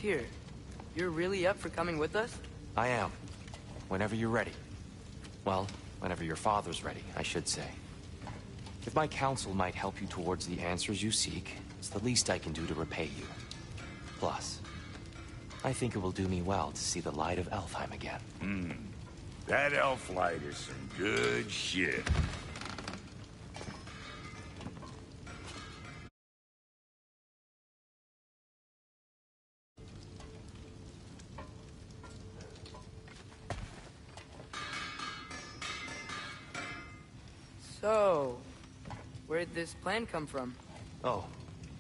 Tyr, you're really up for coming with us? I am. Whenever you're ready. Well, whenever your father's ready, I should say. If my counsel might help you towards the answers you seek, it's the least I can do to repay you. Plus, I think it will do me well to see the light of Elfheim again. That elf light is some good shit. So, where'd this plan come from? Oh,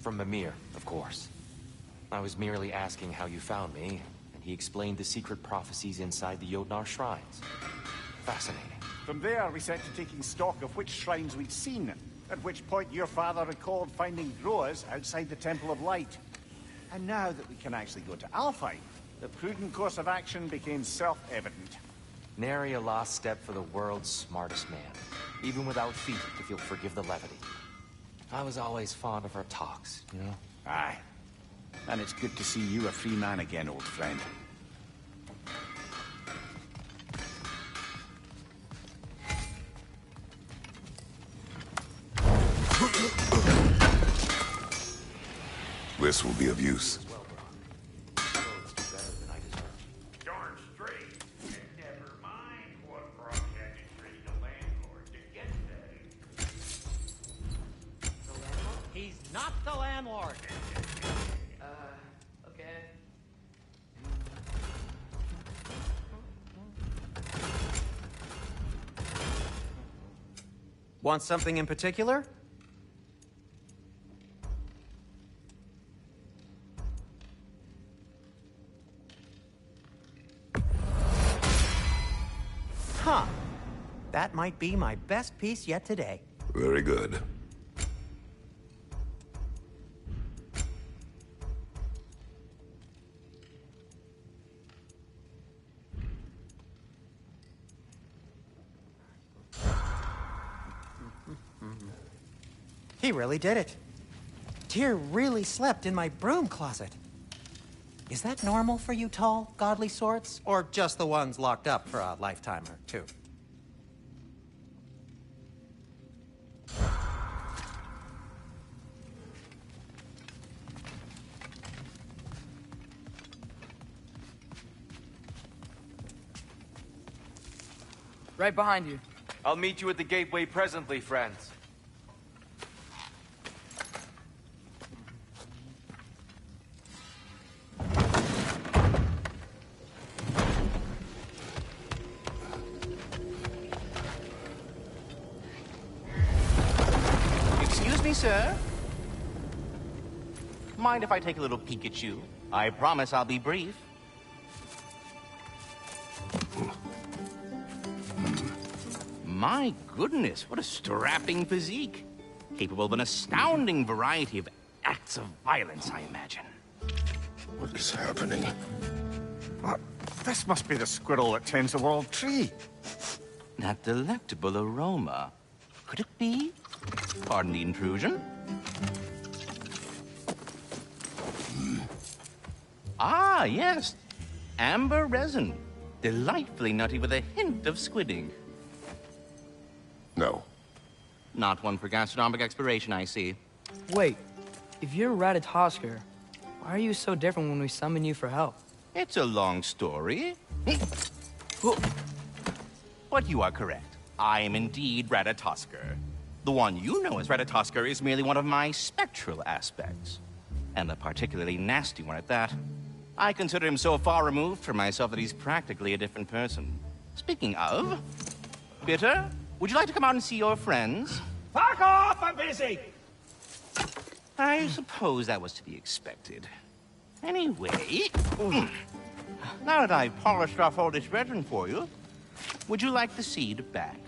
from Mimir, of course. I was merely asking how you found me, and he explained the secret prophecies inside the Jotnar shrines. Fascinating. From there, we set to taking stock of which shrines we'd seen, at which point your father recalled finding Droas outside the Temple of Light. And now that we can actually go to Alfheim, the prudent course of action became self-evident. Nary a lost step for the world's smartest man. Even without feet, if you'll forgive the levity. I was always fond of our talks, you know? Aye. And it's good to see you a free man again, old friend. This will be of use. Darn straight. And never mind what Brock had to trade the landlord to get that. The landlord? He's not the landlord. Okay. Want something in particular? Huh. That might be my best piece yet today. Very good. He really did it. Tyr really slept in my broom closet. Is that normal for you tall, godly sorts? Or just the ones locked up for a lifetime or two? Right behind you. I'll meet you at the gateway presently, friends. Excuse me, sir. Mind if I take a little peek at you? I promise I'll be brief. My goodness, what a strapping physique. Capable of an astounding variety of acts of violence, I imagine. What is happening? This must be the squirrel that tends the world tree. That delectable aroma. Could it be? Pardon the intrusion. Ah, yes. Amber resin. Delightfully nutty with a hint of squidding. No. Not one for gastronomic exploration, I see. Wait, if you're Ratatoskr, why are you so different when we summon you for help? It's a long story. But you are correct. I am indeed Ratatoskr. The one you know as Ratatoskr is merely one of my spectral aspects. And a particularly nasty one at that. I consider him so far removed from myself that he's practically a different person. Speaking of... Bitter, would you like to come out and see your friends? Fuck off! I'm busy! I suppose that was to be expected. Anyway... Now that I've polished off all this resin for you, would you like the seed back?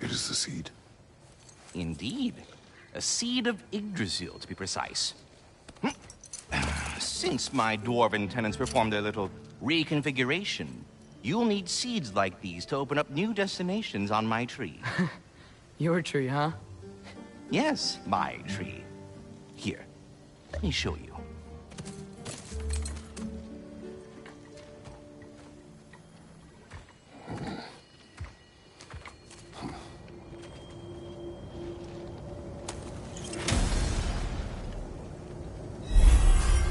It is the seed. Indeed. A seed of Yggdrasil, to be precise. Since my dwarven tenants performed their little reconfiguration, you'll need seeds like these to open up new destinations on my tree. Your tree, huh? Yes, my tree. Here, let me show you.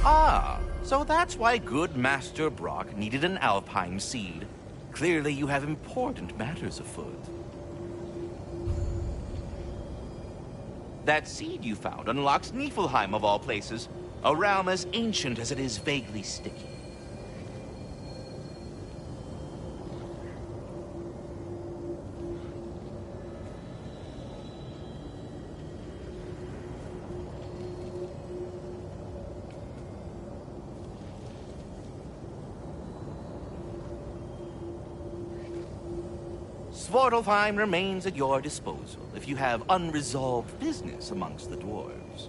Ah, so that's why good Master Brock needed an Alpine seed. Clearly you have important matters afoot. That seed you found unlocks Niflheim of all places, a realm as ancient as it is vaguely sticky. Svartalfheim remains at your disposal if you have unresolved business amongst the dwarves.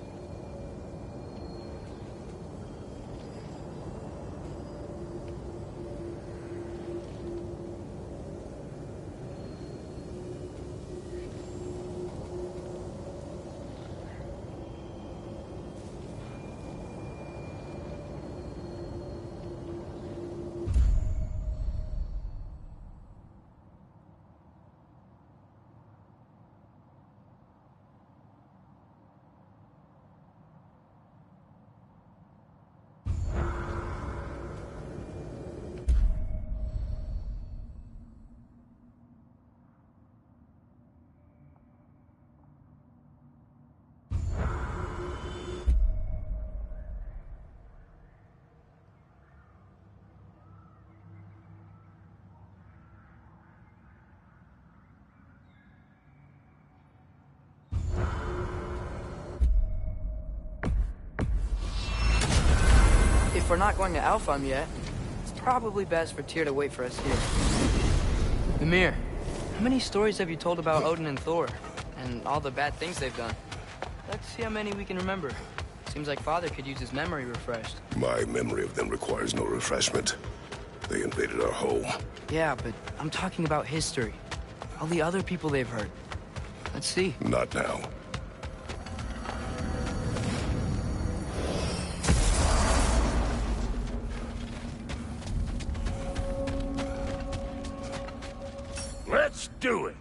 If we're not going to Alfheim yet, it's probably best for Tyr to wait for us here. Mimir, how many stories have you told about Odin and Thor? And all the bad things they've done? Let's see how many we can remember. Seems like Father could use his memory refreshed. My memory of them requires no refreshment. They invaded our home. Yeah, but I'm talking about history. All the other people they've hurt. Let's see. Not now. Let's do it.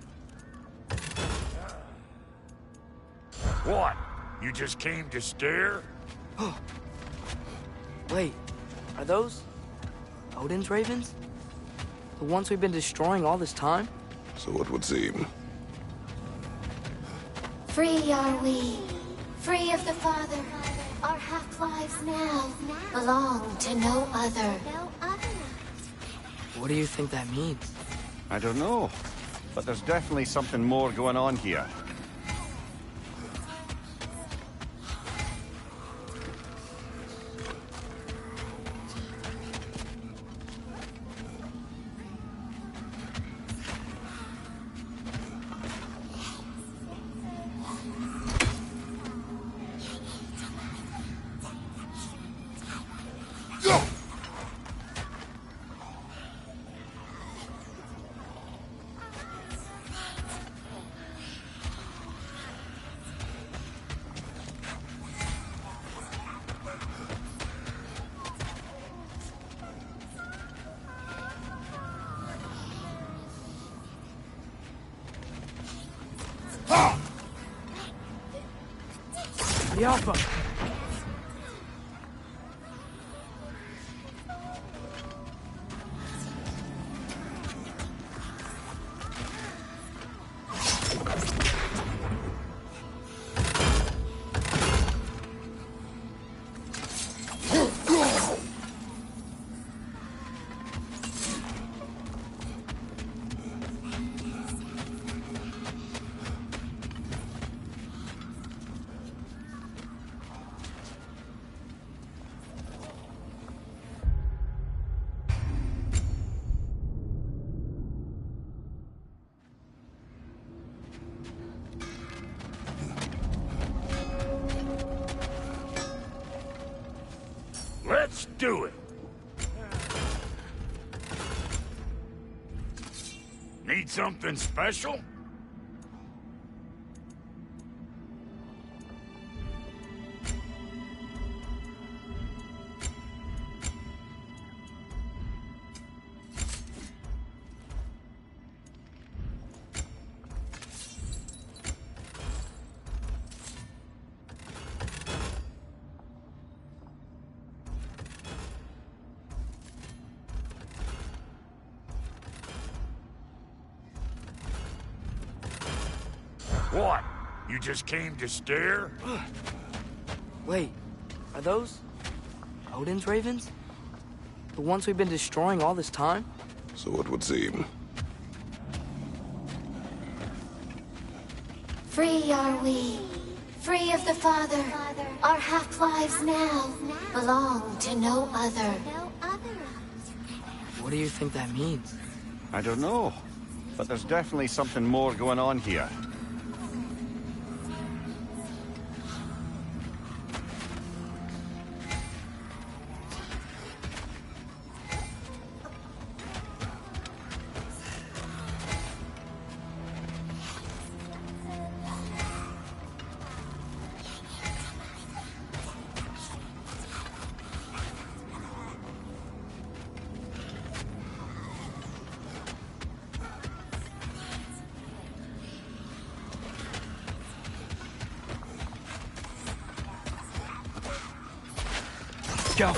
What? You just came to stare? Wait, are those Odin's ravens? The ones we've been destroying all this time? So it would seem. Free are we, free of the Father. Our half-lives now belong to no other. What do you think that means? I don't know, but there's definitely something more going on here. The Alpha! Let's do it. Need something special? What? You just came to stare? Wait, are those Odin's ravens? The ones we've been destroying all this time? So it would seem. Free are we, free of the Father. Our half-lives now belong to no other. What do you think that means? I don't know, but there's definitely something more going on here. Go.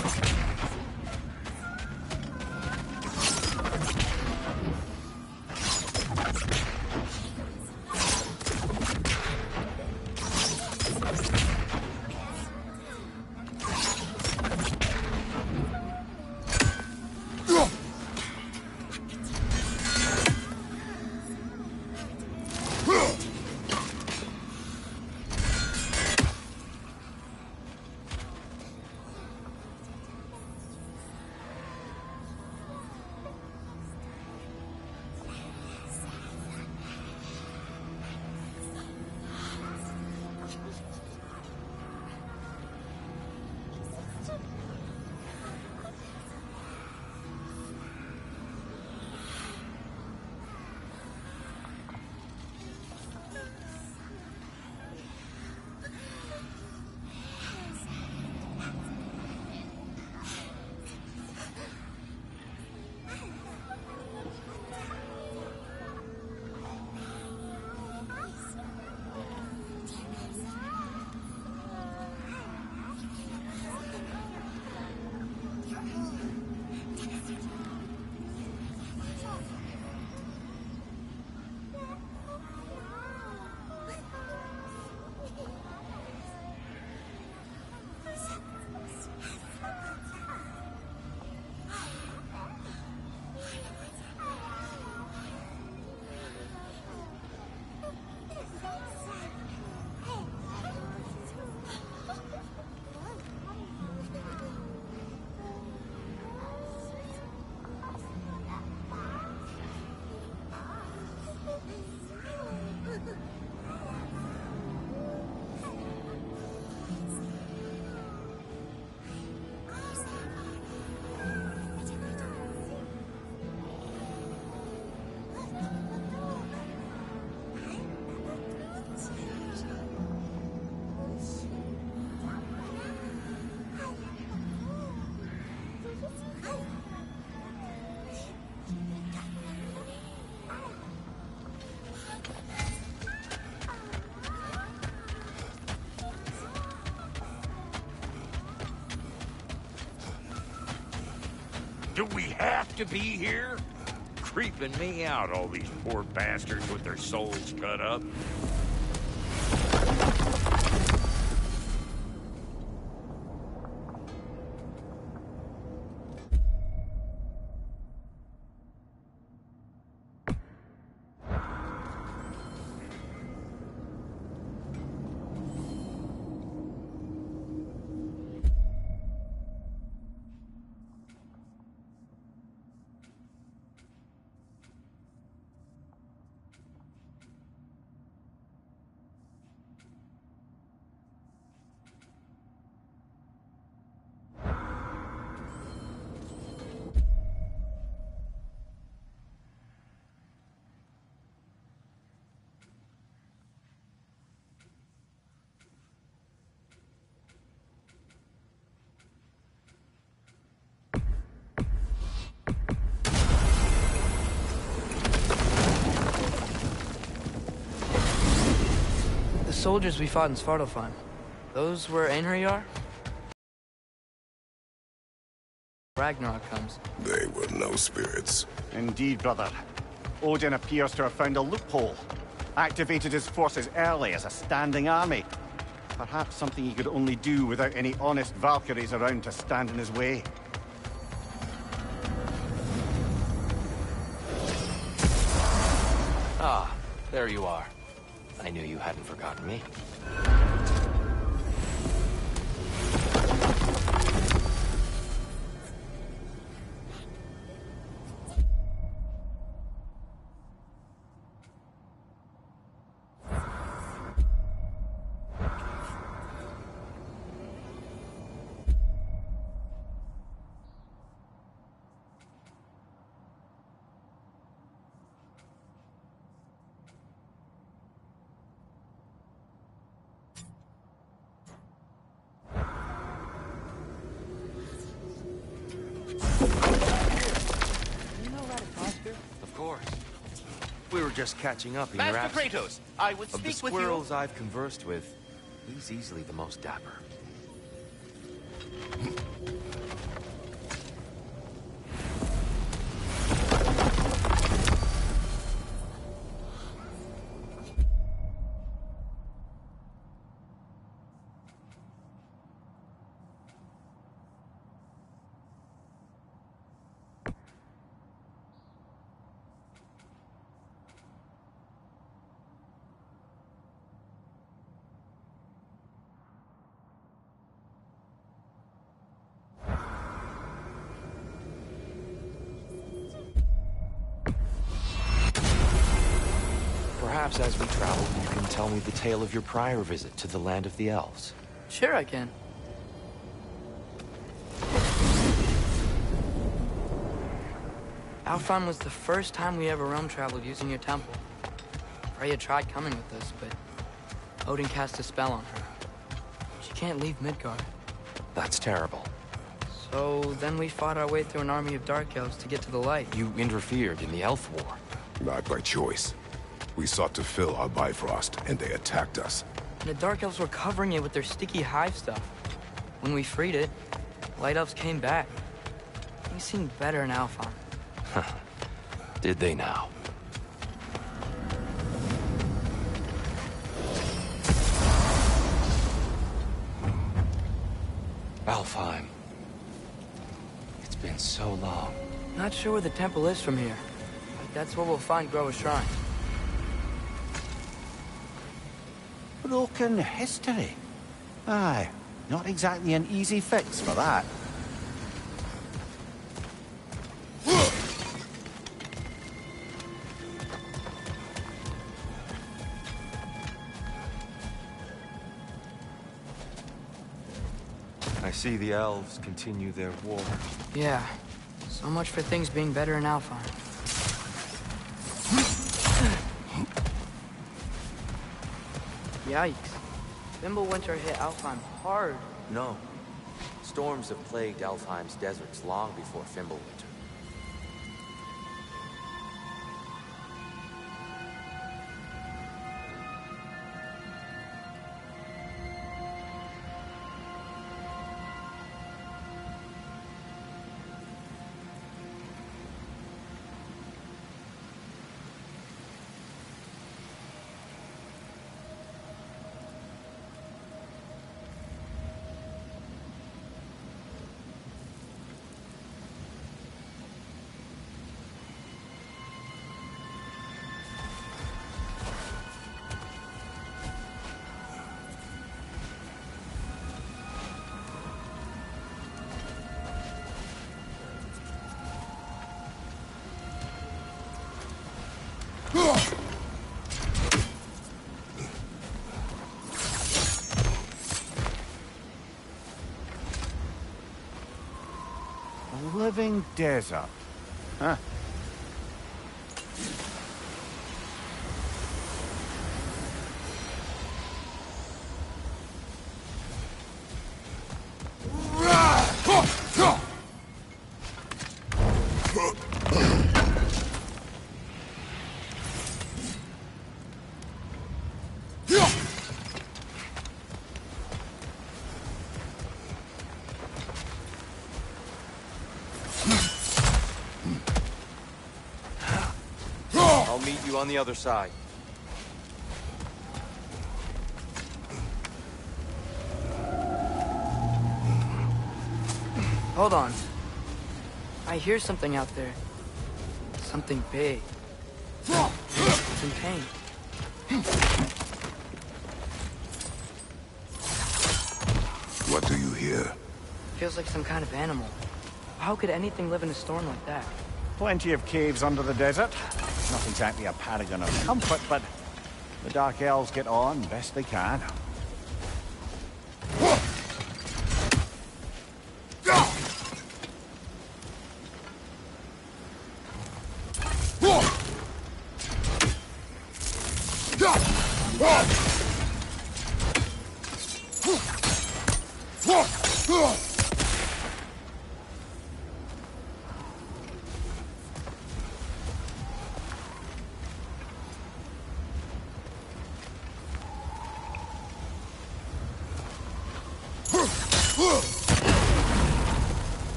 Do we have to be here? Creeping me out, all these poor bastards with their souls cut up. Soldiers we fought in Svartalfheim. Those were Einherjar? Ragnarok comes. They were no spirits. Indeed, brother. Odin appears to have found a loophole. activated his forces early as a standing army. Perhaps something he could only do without any honest Valkyries around to stand in his way. Ah, there you are. I knew you hadn't forgotten me. Of course. We were just catching up in your Master absence. Kratos, I would Of the speak with you. squirrels I've conversed with, he's easily the most dapper. Perhaps as we travel, you can tell me the tale of your prior visit to the land of the elves. Sure I can. Alfheim was the first time we ever realm traveled using your temple. Freya tried coming with us, but Odin cast a spell on her. She can't leave Midgard. That's terrible. So then we fought our way through an army of dark elves to get to the light. You interfered in the elf war. Not by choice. We sought to fill our Bifrost, and they attacked us. And the dark elves were covering it with their sticky hive stuff. When we freed it, light elves came back. Things seemed better in Alfheim. Did they now? Alfheim. It's been so long. Not sure where the temple is from here, but that's where we'll find Groa's shrine. Broken history. Aye, not exactly an easy fix for that. I see the elves continue their war. Yeah, so much for things being better in Alfheim. Yikes. Fimbulwinter hit Alfheim hard. No. Storms have plagued Alfheim's deserts long before Fimbulwinter. A living desert. Huh. I'll meet you on the other side. Hold on. I hear something out there. Something big. It's in pain. What do you hear? Feels like some kind of animal. How could anything live in a storm like that? Plenty of caves under the desert. Not exactly a paragon of comfort, but the Dark Elves get on best they can.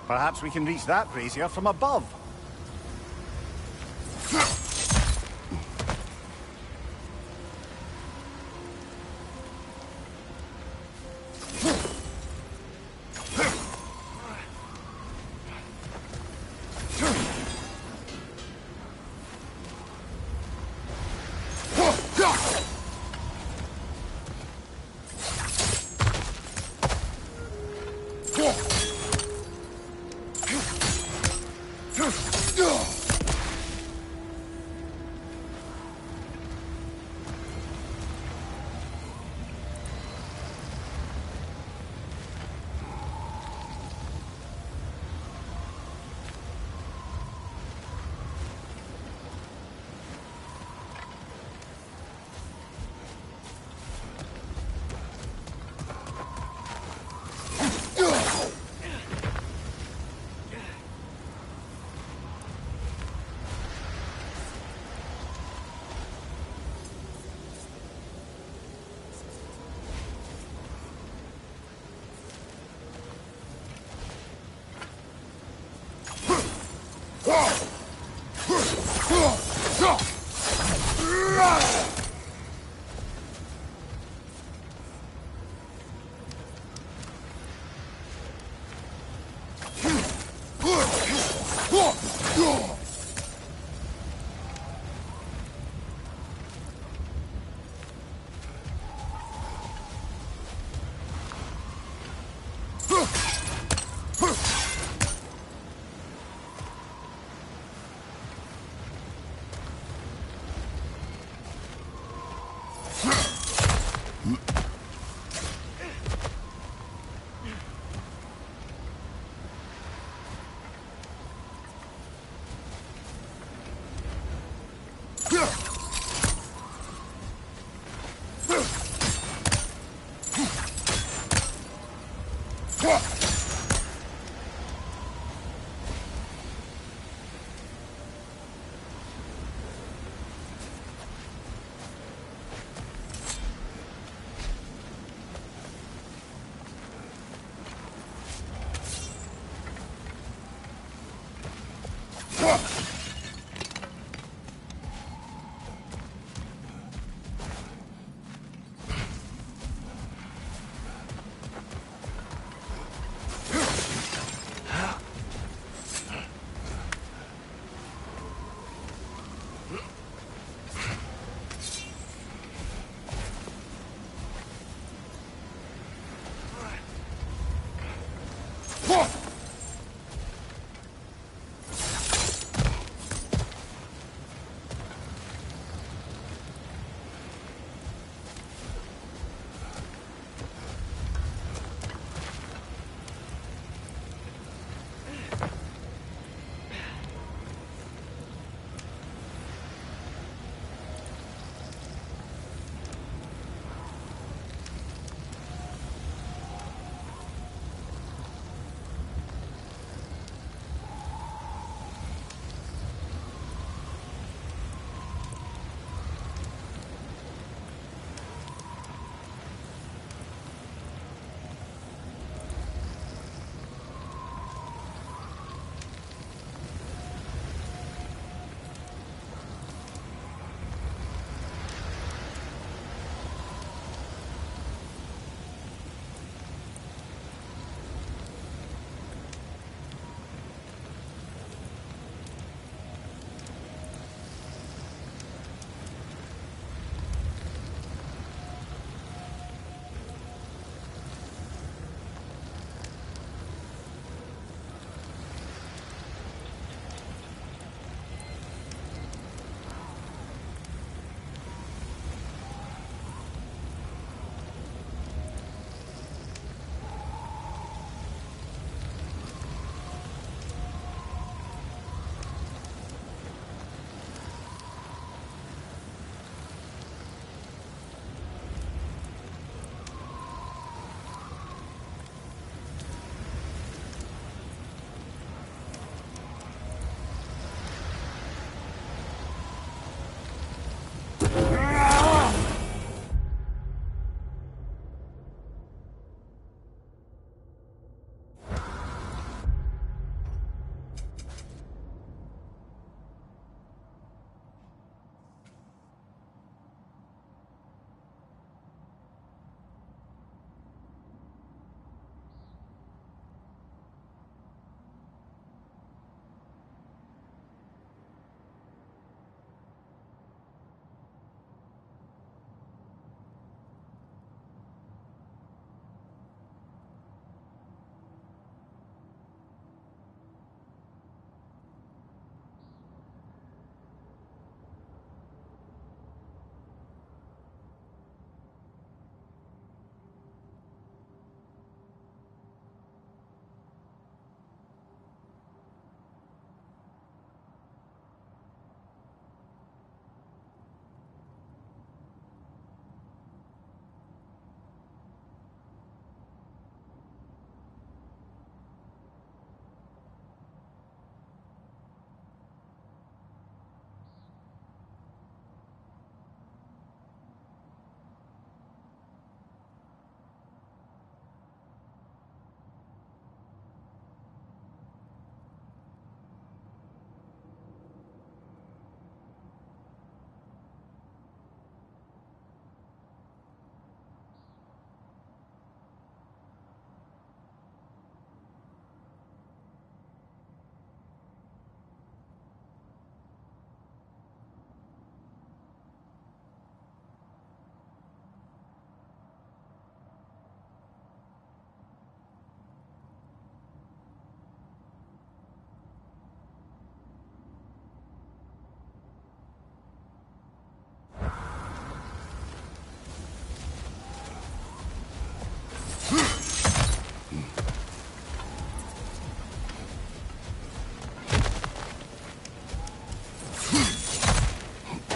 Perhaps we can reach that brazier from above.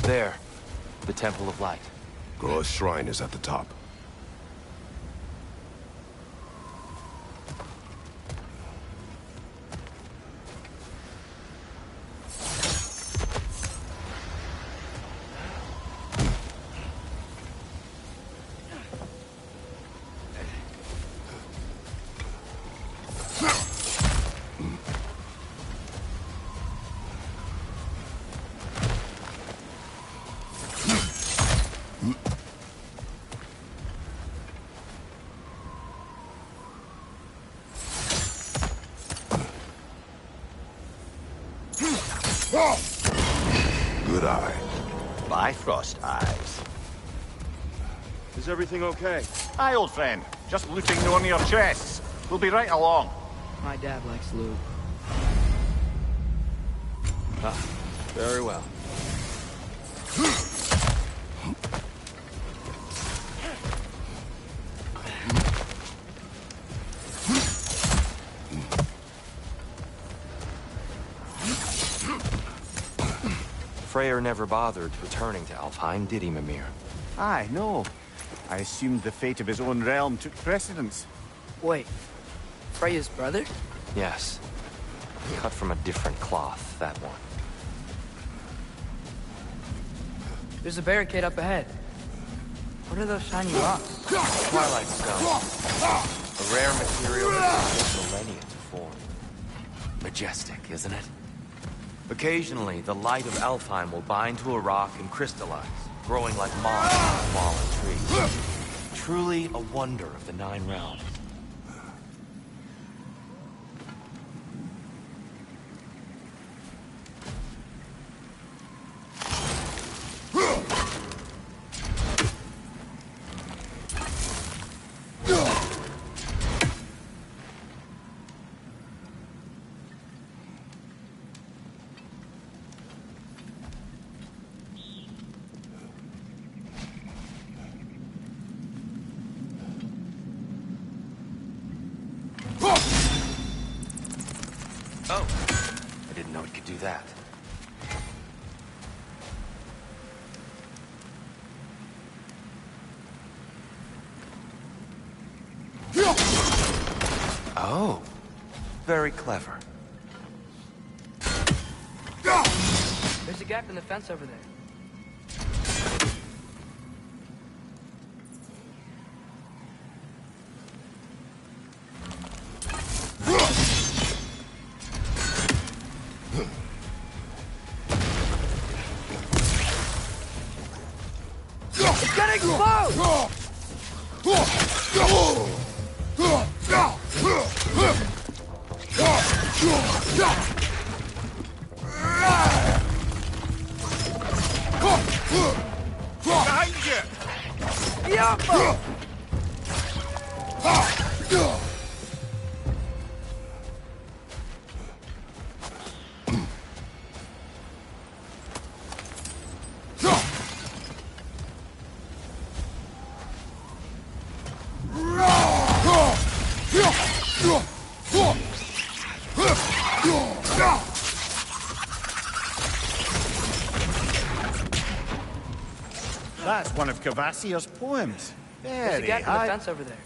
There. The Temple of Light. Groa's shrine is at the top. Good eye. Bifrost eyes. Is everything okay? Aye, old friend. Just looting on your chests. We'll be right along. My dad likes lube. Ah, very well. Freyr never bothered returning to Alfheim, did he, Mimir? Aye, no. I assumed the fate of his own realm took precedence. Wait, Freya's brother? Yes. Cut from a different cloth, that one. There's a barricade up ahead. What are those shiny rocks? Twilight stone. A rare material that takes millennia to form. Majestic, isn't it? Occasionally, the light of Alfheim will bind to a rock and crystallize, growing like moss on a fallen tree. Truly a wonder of the Nine Realms. Oh, I didn't know it could do that. Oh, very clever. There's a gap in the fence over there. It's gonna explode! Behind you! Yoppa! That's one of Kvasir's poems. There's a gap in the fence over there.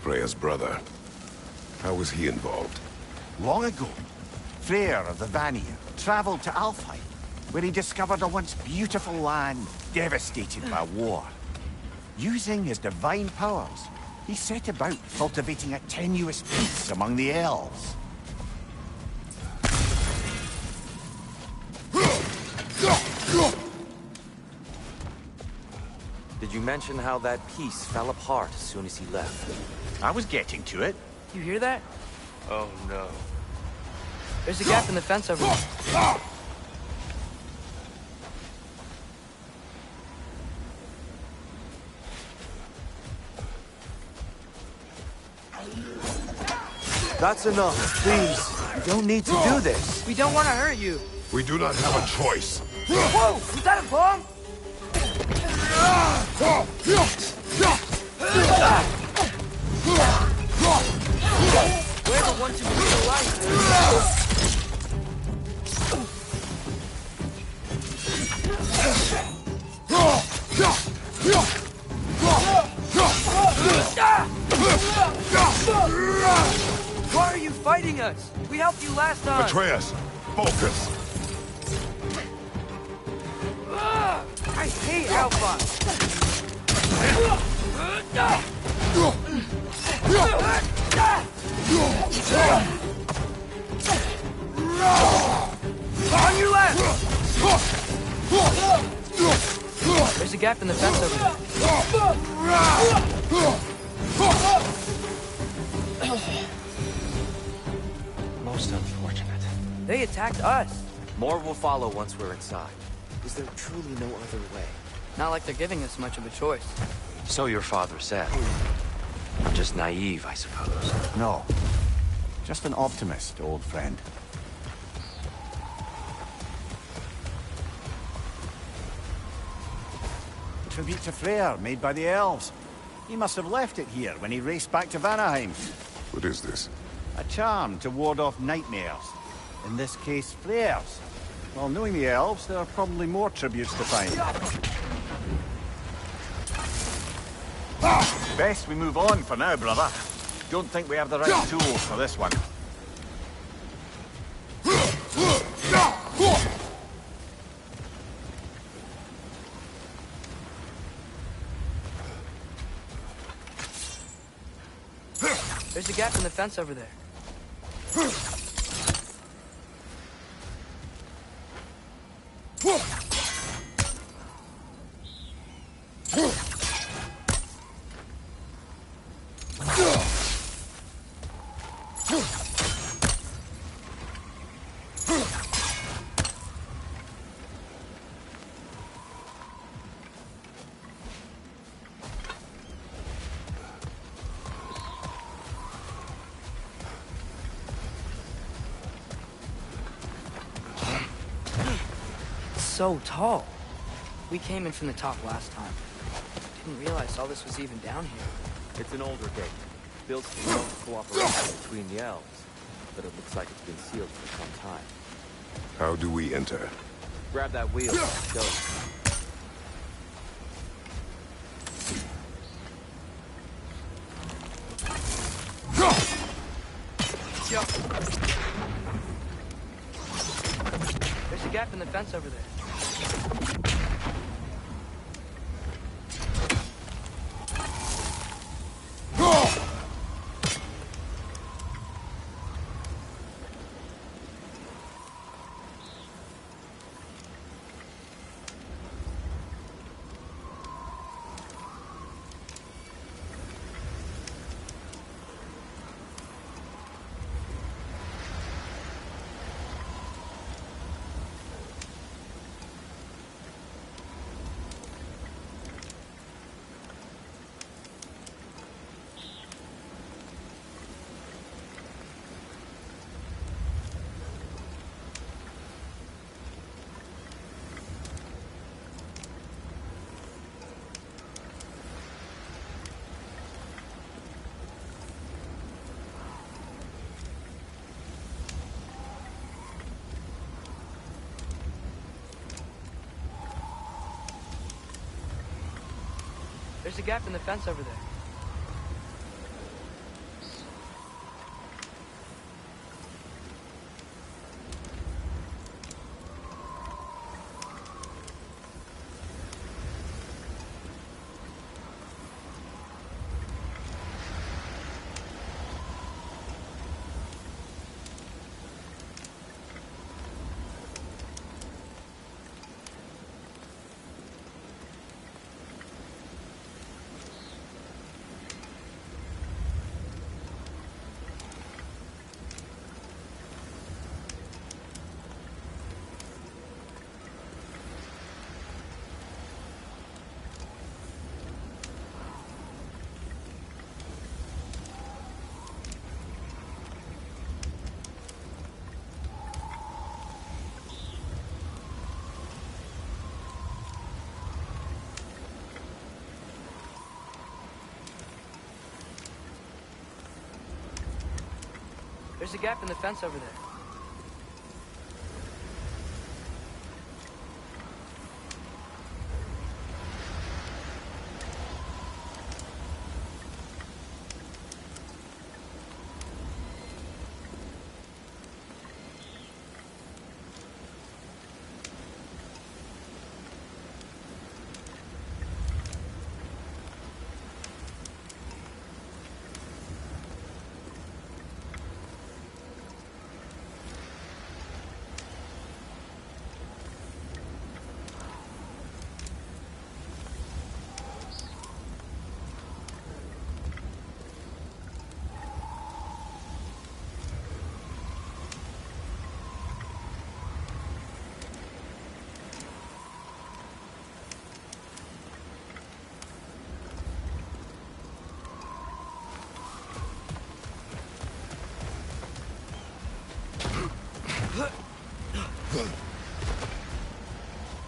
Freya's brother. How was he involved? Long ago, Freyr of the Vanir traveled to Alfheim, where he discovered a once beautiful land devastated by war. Using his divine powers, he set about cultivating a tenuous peace among the elves. Did you mention how that piece fell apart as soon as he left? I was getting to it. You hear that? Oh no. There's a gap in the fence over there. That's enough, please. You don't need to do this. We don't want to hurt you. We do not have a choice. Whoa! Was that a bomb? We're the ones who need the light. Why are you fighting us? We helped you last time. Atreus, focus. I hate Alpha. On your left! There's a gap in the fence over there. Most unfortunate. They attacked us. More will follow once we're inside. Is there truly no other way? Not like they're giving us much of a choice. So your father said. I'm just naive, I suppose. No. Just an optimist, old friend. Tribute to Freyr, made by the elves. He must have left it here when he raced back to Vanaheim. What is this? A charm to ward off nightmares. In this case, flares. Well, knowing the elves, there are probably more tributes to find. Best we move on for now, brother. Don't think we have the right tools for this one. There's a gap in the fence over there. So tall. We came in from the top last time. Didn't realize all this was even down here. It's an older gate, built to promote cooperation between the elves, but it looks like it's been sealed for some time. How do we enter? Grab that wheel and I'll show you. There's a gap in the fence over there. There's a gap in the fence over there. There's a gap in the fence over there.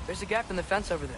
There's a gap in the fence over there.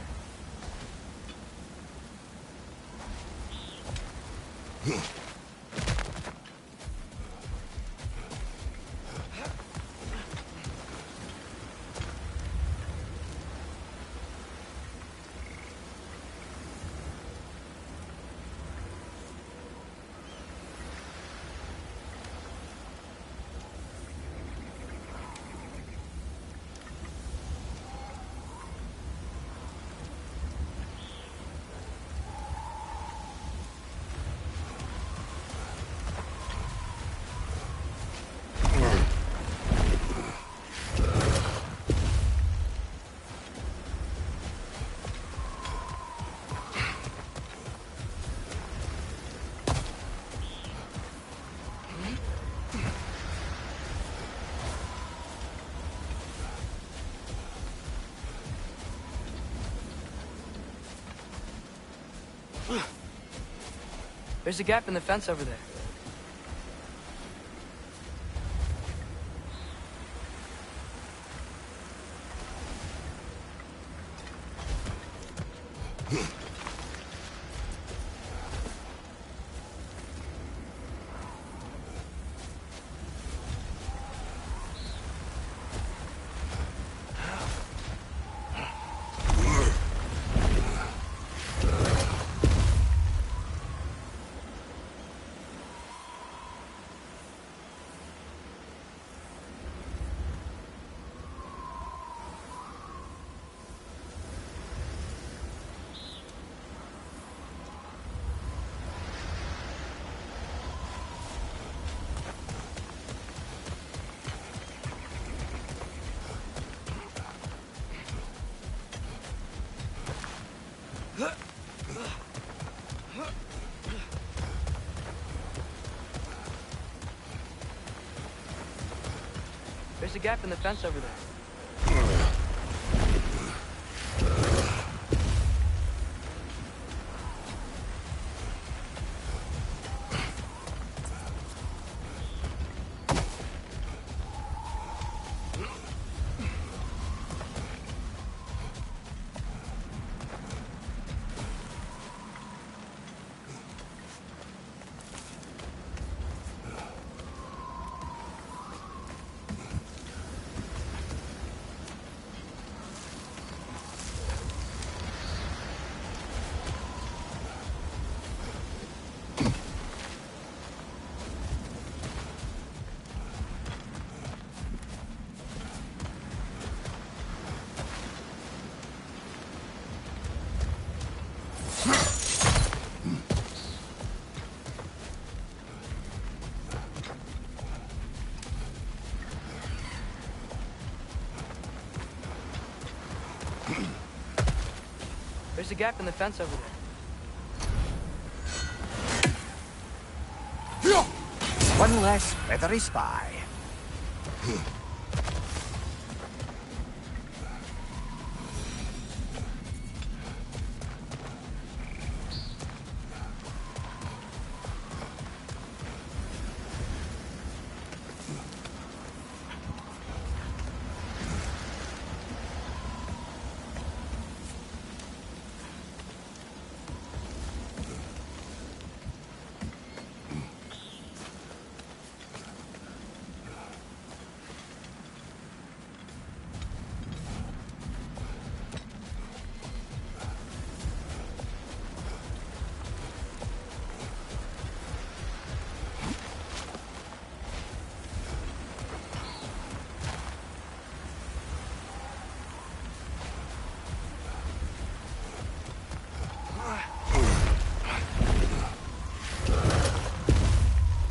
There's a gap in the fence over there. There's a gap in the fence over there. There's a gap in the fence over there. One less feathery spy.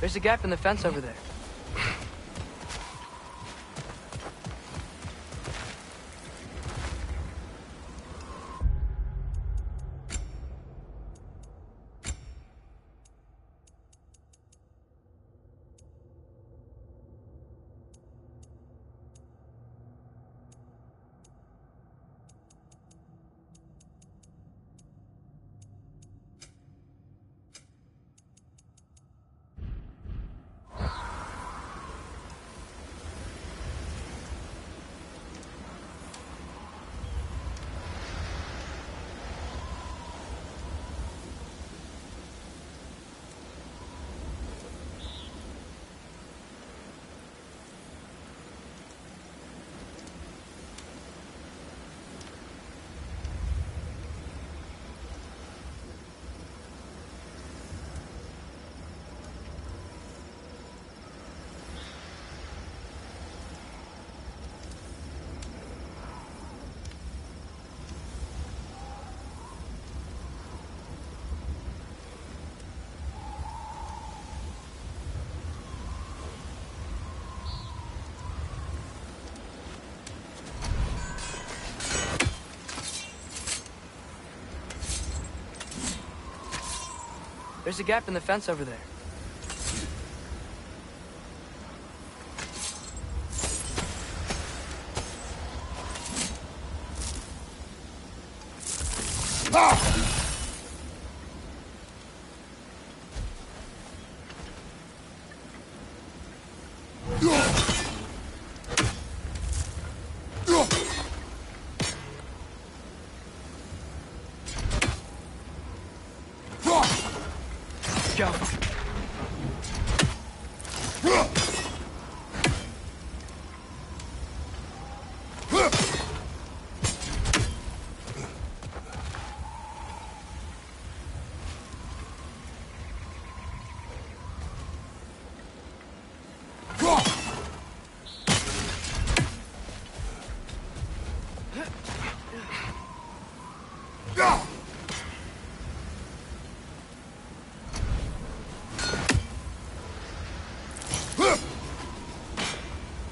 There's a gap in the fence over there. There's a gap in the fence over there. Go.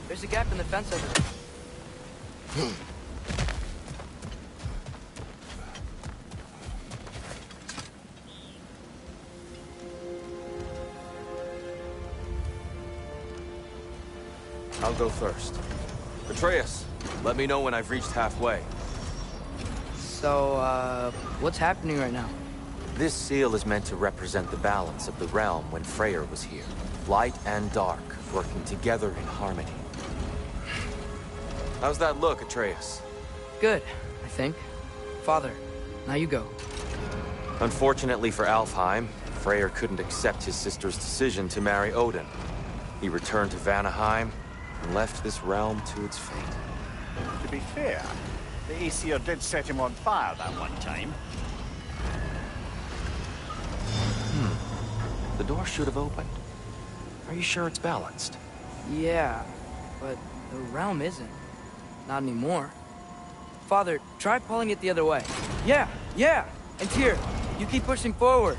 There's a gap in the fence over there. I'll go first. Atreus, let me know when I've reached halfway. So, what's happening right now? This seal is meant to represent the balance of the realm when Freyr was here. Light and dark, working together in harmony. How's that look, Atreus? Good, I think. Father, now you go. Unfortunately for Alfheim, Freyr couldn't accept his sister's decision to marry Odin. He returned to Vanaheim and left this realm to its fate. To be fair, the Aesir did set him on fire that one time. The door should have opened. Are you sure it's balanced? Yeah, but the realm isn't. Not anymore. Father, try pulling it the other way. Yeah! And Tyr, you keep pushing forward.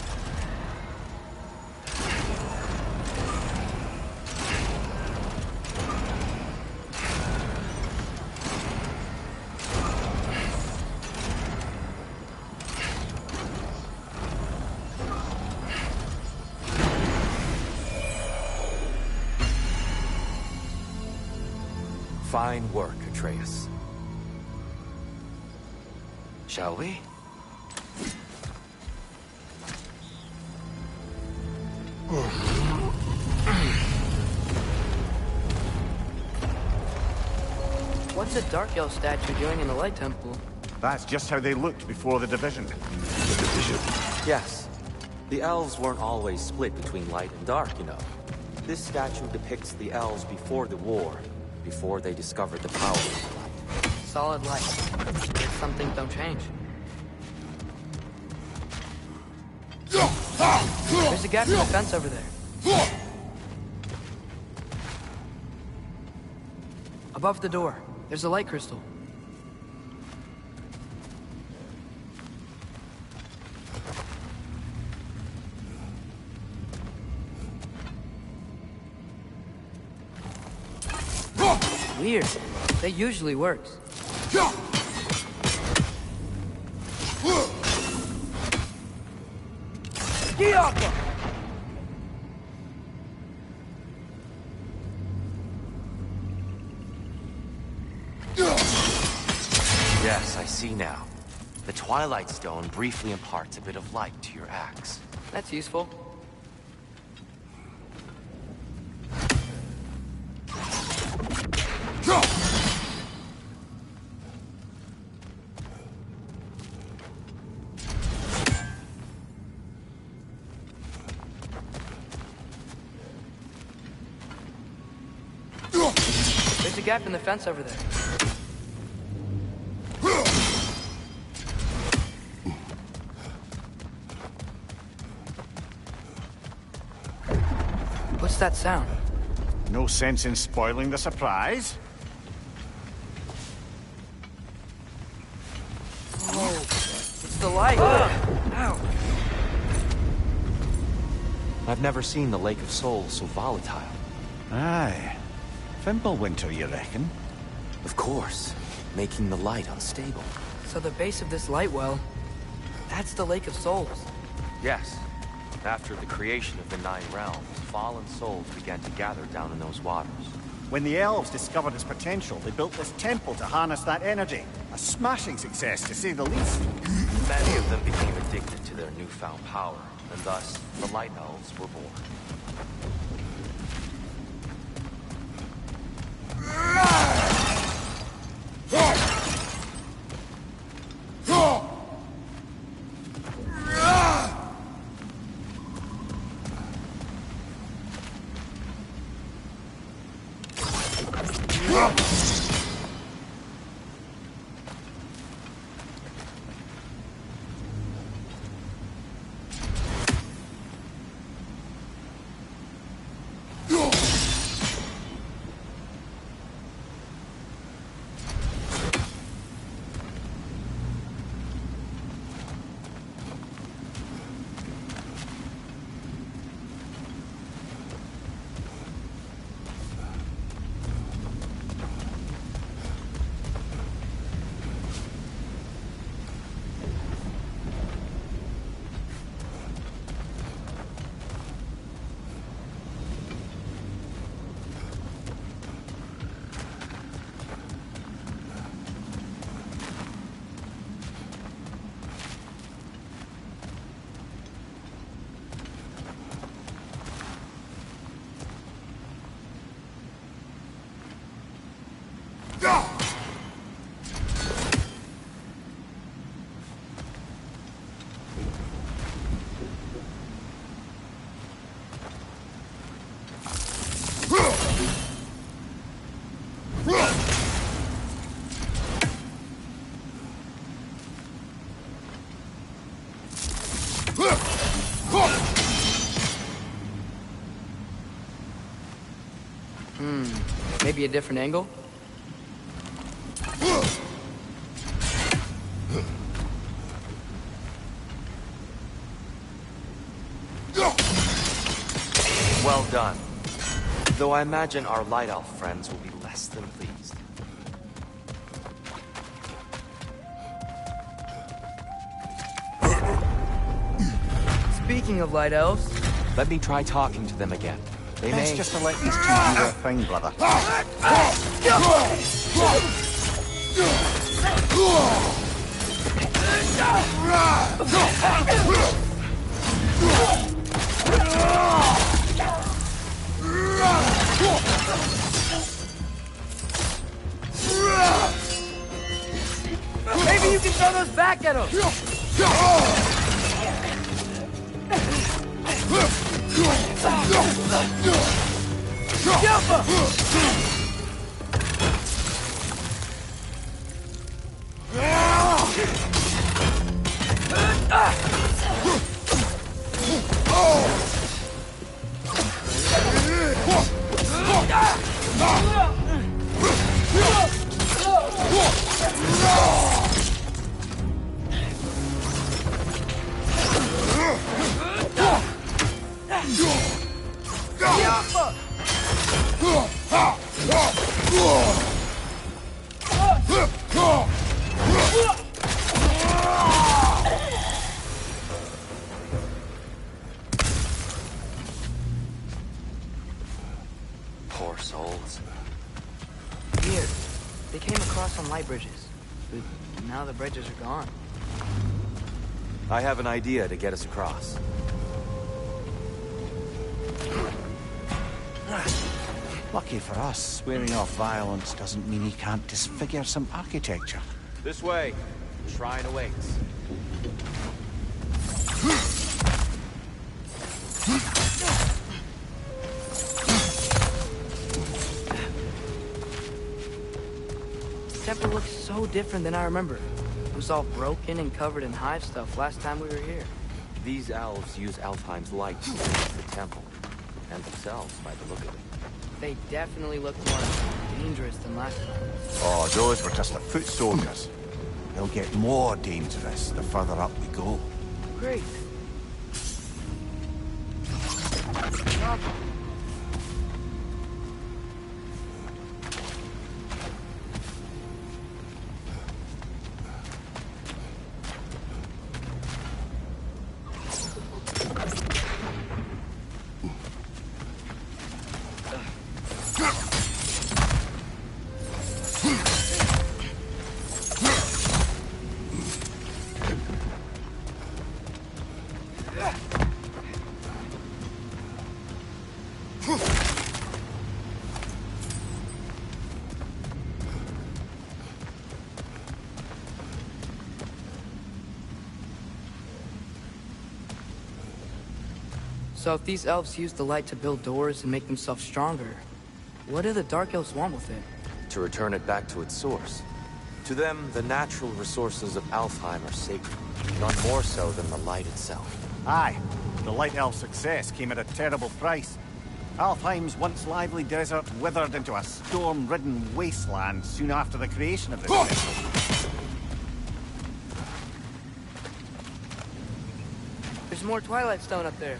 Fine work, Atreus. Shall we? What's a Dark Elf statue doing in the Light Temple? That's just how they looked before the division. The division. Yes. The elves weren't always split between light and dark, you know. This statue depicts the elves before the war, before they discovered the power of light. Solid light. Some things don't change. There's a gap in the fence over there. Above the door, there's a light crystal. Weird. That usually works. Yes, I see now. The Twilight Stone briefly imparts a bit of light to your axe. That's useful. There's a gap in the fence over there. What's that sound? No sense in spoiling the surprise. Whoa, it's the light. Ow. I've never seen the Lake of Souls so volatile. Aye. Fimbulwinter, you reckon? Of course, making the light unstable. So the base of this light well, that's the Lake of Souls. Yes. After the creation of the Nine Realms, fallen souls began to gather down in those waters. When the elves discovered its potential, they built this temple to harness that energy. A smashing success, to say the least. Many of them became addicted to their newfound power, and thus, the Light Elves were born. Maybe a different angle? Well done. Though I imagine our Light Elf friends will be less than pleased. Speaking of Light Elves... Let me try talking to them again. They Best may... just to let these two do their thing, brother. Maybe you can throw those back at them! Poor souls. Weird. They came across on light bridges. But now the bridges are gone. I have an idea to get us across. Lucky for us, swearing off violence doesn't mean he can't disfigure some architecture. This way. The shrine awaits. The temple looks so different than I remember. It was all broken and covered in hive stuff last time we were here. These elves use Alfheim's light to defend the temple. And themselves, by the look of it. They definitely look more dangerous than last time. Oh, those were just the foot soldiers. They'll get more dangerous the further up we go. Great. So if these elves use the light to build doors and make themselves stronger, what do the Dark Elves want with it? To return it back to its source. To them, the natural resources of Alfheim are sacred, none more so than the light itself. Aye, the Light Elf success came at a terrible price. Alfheim's once lively desert withered into a storm-ridden wasteland soon after the creation of this temple. There's more Twilight Stone up there.